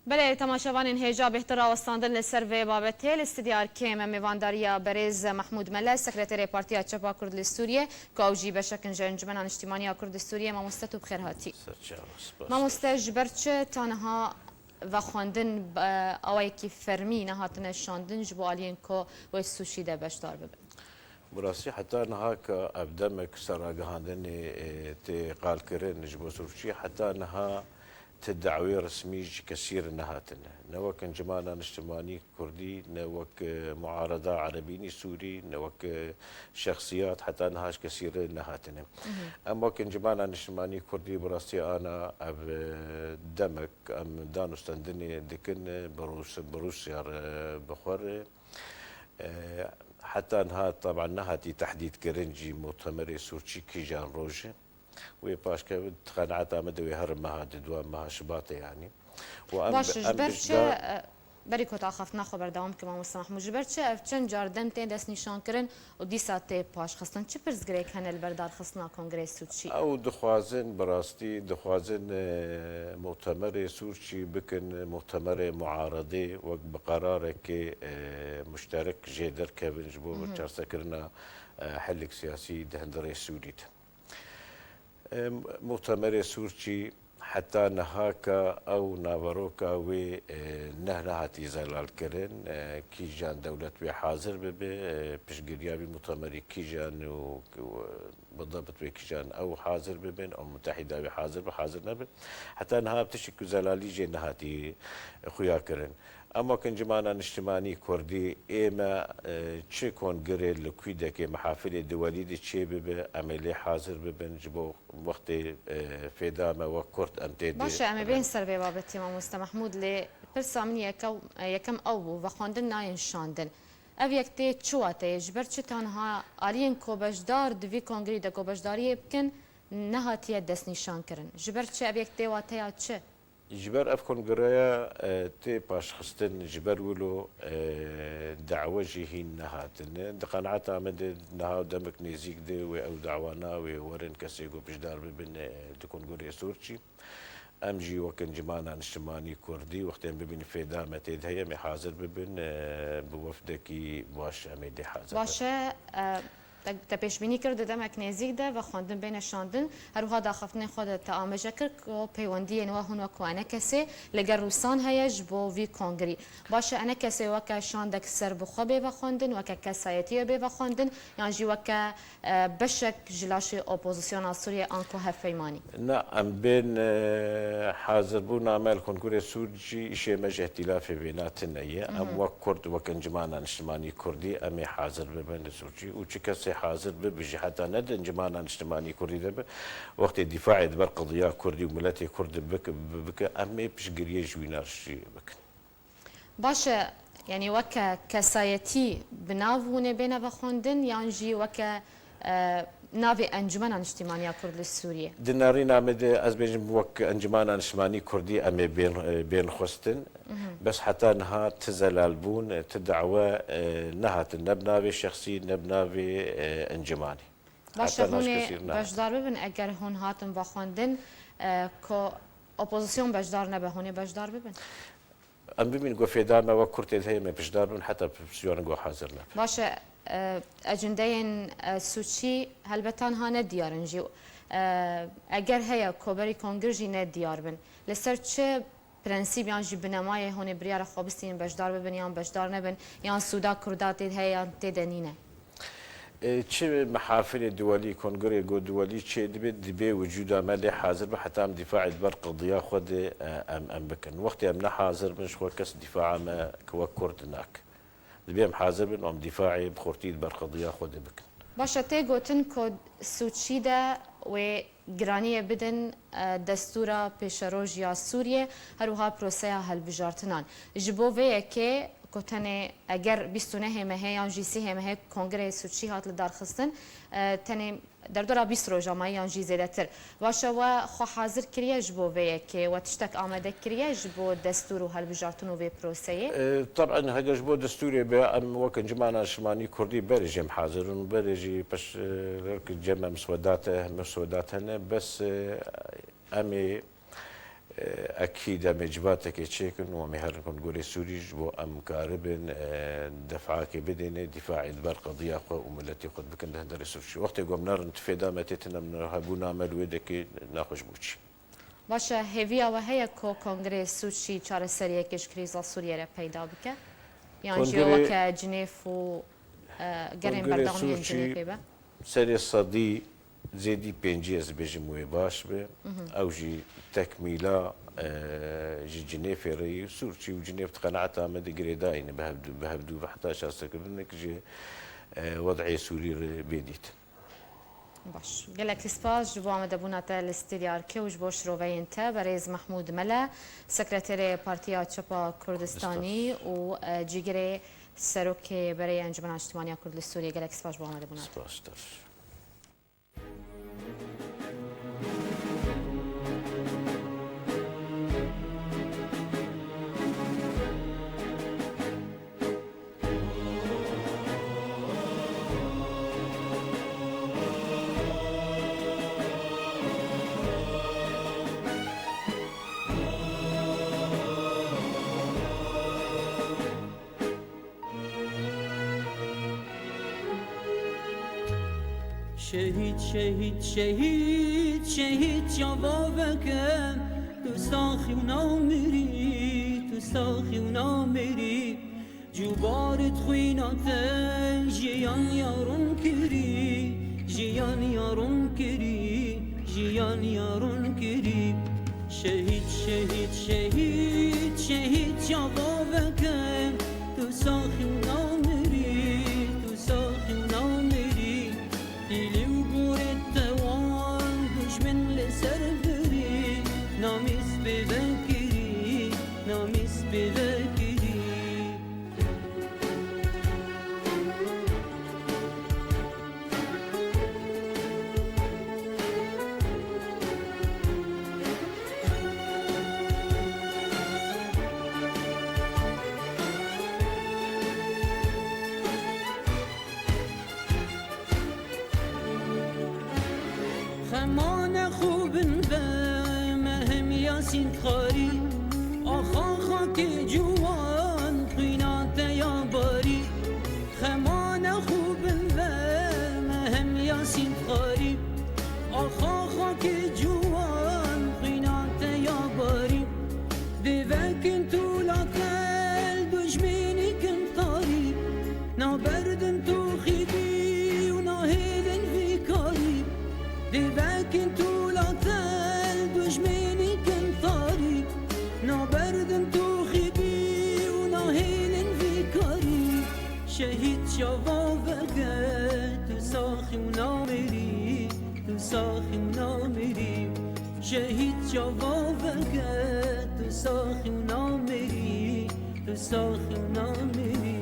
بله تماشاوان هیجا بهتر راوستاندن لسر و بابت الاستدیار کیم میوانداریا بریز محمود ملا سکرتری پارتیا چپا کرد لسوریه کاوجی بشکن انجمن اجتماعی کرد سوریه ما مستتو بخیر هاتی ما مستجبرچ تنها و خواندن اوای کی فرمی نهاتن شاندن جبالین کو و سوشی ده بشدار ببن براسي حتى نها كأبدمك سراجهاندني تقال كرين نجبو سوشي حتى نها تدعوي رسمي كثير نهاتنا نوك جمانا اجتماعي كردي نوك معارضة عربيني سوري نوك شخصيات حتى نهاش كثير نهاتنا أما كن جمانا اجتماعي كردي براسي أنا أب دمك أم دانو استندني دكن بروسيا بخور حتى انها طبعا نهاتي تحديد كرنجي مؤتمر سورتشي كيجان روجي ويباش كبد قناعات مدوي هرم مها دوام مها شباطه يعني باش جبرش بريكو تاخفنا خبر دوام كما مستمح مجبرش افچن جاردم تين دس نشان كرن و دي ساعت باش خصن چه برز گريك هن البردار خصنا كونغرس سورتشي او دخوازن براستي دخوازن مؤتمر سورتشي بكن مؤتمر معارضي وقت بقرارك مشترك جيدر كابن جبو تشارسكرنا حلك سياسي دهندري سوريت مؤتمر سورتشي حتى نهاكا او نافروكا و نهنهاتي زلال كرن كي جان دولة حاضر ببي بشقريا بمؤتمر كي جان بالضبط كي جان او حاضر ببن او متحدة حاضر نبن حتى نها بتشكو زلالي جي نهاتي خويا كرن اما كن جمانا اجتماعي كردي اما تشي كون قريل لكويدك محافل دولي دي تشي ببه عملي حاضر ببن جبو وقت فيدامه وكرت امتد باشا اما بين سر بابتي ما مست محمود لي برسا من يكم او وخوندن ناين شاندن اف يكتي تشواته جبر تنها الين كوبجدار دفي كونغري دا كوبجداري بكن نهاتيه دس نشان كرن جبر تش اف يكتي واتيا تش جبر افكون قرايا تي باش خستن جبر ولو دعوة جيهين نهاتن دقنعت عمد نها دمك نيزيك دي او دعوانا ورن كسيقو بجدار ببن تكون قرية سورتشي امجي وكن جمانا اجتماعي كردي وقتين ببن في دامة هي حاضر ببن بوفدكي باش اميدي حاضر باشه تپیش بینی کرد دمک نزدیک ده و خواندن بین شاندن هر وها داخفتن خود تعامل کرد که پیوندی نوع هنو که انا کسی لگر روسان هیج با وی کنگری باشه انا کسی وکه شاندک سر بخوابه و خواندن وکه کسایتی به و خواندن یعنی جی وکه بشک جلاش اپوزیسیون سوریه آنکو هفیمانی نه ام بین حاضر بون عمل کنکور سورجی ایشه مجه اختلافی بیناتن ایه ام وک کرد وکن جماعنا اجتماعی کردی امی حاضر ببند سورجی و چی کسی حاضر ببجي حتى ندن جماعنا اجتماعي كردي دب وقت الدفاع دبر قضية كردي وملتي كرد بك أمي بش قريه جوينارش بك باشه يعني وكا كسايتي بنافونه بين بخوندن يانجي وكا نافي انجمن اجتماعي كرد السورية دنارين عمد ازبيجم وك انجمان اجتماعي كردي امي بين خستن بس حتى نها تزلالبون تدعوى نها نبناوي شخصي نبناوي انجماني باشه هوني بجدار ببن اگر هون هاتن بخوندن كو اپوزيسيون بجدار نبه هوني بجدار ببن ام بمين قو في دامه وكرت هي ما بجدار بن حتى بسيون قو حاضر نبه باشه اجندين سوتشي هلبتان ها نديارن جيو اگر هيا كوبري كونغرجي نديار بن لسر چه برنسيب يعني جي بنمايه هون بريار خوبستين بجدار ببن يان بجدار نبن يان سودا كردات هيا تدنينه چه محافل دولي كونغري جو دولي چه دبي وجود عملي حاضر حتى ام دفاع دبر قضيه خد ام بكن وقت ام حاضر مش كس دفاع ما كوا كردناك دبيم حاضر بن ام دفاعي بخورتي دبر قضيه خد بكن باشه تي گوتن كود سوتشيدا و گرانیه بدن دستورا پیشروج یا سوریه هروها پروسه هلبجارتنان جبوه که كوتني اگر 29 مه يان جي سي مه كونغرس سوتشي هات لدار خستن تني دردورا 20 روجا ما يان جي زيادتر واش و خو حاضر كريا جبو ويك وتشتك اماده كريا جبو دستور هالبجارتن و بروسيه طبعا هذا جبو دستوري بام وكن جماعه شماني كردي برجم حاضر برجي باش جمع مسودات هنا بس امي أكيد مجباتك تشيكن ومهر كن قولي سوريج بو أم كاربن دفعاك بدين دفاع إدبار قضية وملتي قد بكن ده درس الشيء وقت يقوم نار انتفادا ما تتنا من هبونا عمل ويدك ناخش بوشي باشه هویا و هیا کو کنگره سوچی چاره سریه کش کریزا سوریه را پیدا بکه یعنی جیو که جنیف و گرین بردامی جنیف به سری صدی زیدی پنجی از بجموی باش به او جی تکمیلا جی جنیف ری سورچی و جنیف تقنعت آمده گریدای نه بهبدو بحتاج استقبلنك جی وضعی سوری بیدیت باش قالك سپاس جبو آمده بونا تا الاستدیار که و جبو شروعین تا بریز محمود ملا سکرتر پارتیا چپا کردستانی و جیگر سروک برای انجمن اجتماعی کرد سوریه قالك سپاس جبو آمده بونا سپاس در شهید شهید شهید شهید جوابکم تو ساخی و نامری تو ساخی و نامری جوبارت خوینات جیان یارون کری جیان یارون کری جیان یارون کری شهید شهید شهید شهید جوابکم تو ساخی و نامری تو ساخی و نامری دیلی و گورت توان دشمن لسر بری نامیس بذکری نامیس بذکری خمان خوبن و مهم یاسین خاری آخان خاک جوان خینات یا باری خمان خوبن و مهم یاسین خاری آخان خاک جوان خینات یا باری دوکن طولاتل دشمنی کن تاری نابردن تو خیبی و ناهیدن فی کاری دیوکن طولاتل دشمنی کن تاری نابردن تو خیبی و ناهیلن فی کاری شهید شوابگه تو ساخی و نامری تو ساخی و نامری شهید شوابگه تو ساخی و نامری تو ساخی و نامری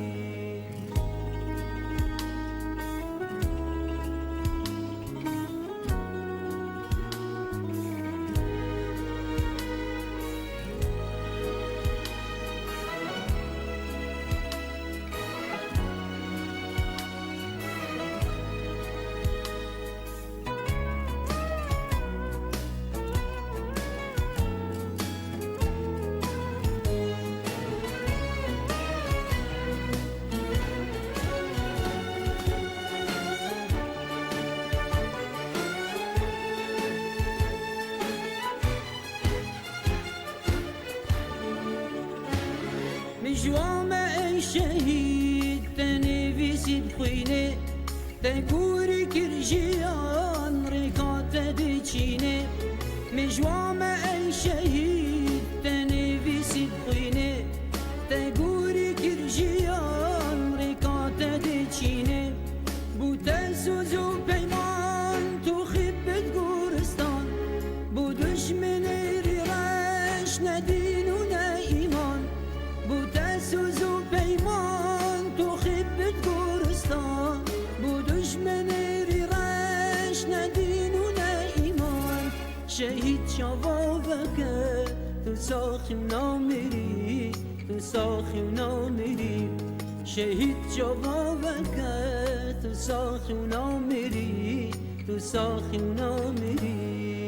مجوام ای شهید تنویسید خوینه تنگوری کرجیان رکات دیچینه مجوام ای شهید تنویسید خوینه تنگوری کرجیان رکات دیچینه بوده سوزو پیمان تو خیبت گورستان بو دشمن ریرش ندین و نه ایمان بوده سوزو پیمان تو خیبت گورستان بو دشمن ریرش ندین و نه ایمان شهید شوابکه تو ساخی و نامری تو ساخی و نامری شهید شوابکه تو ساخی و نامری تو ساخی و نامری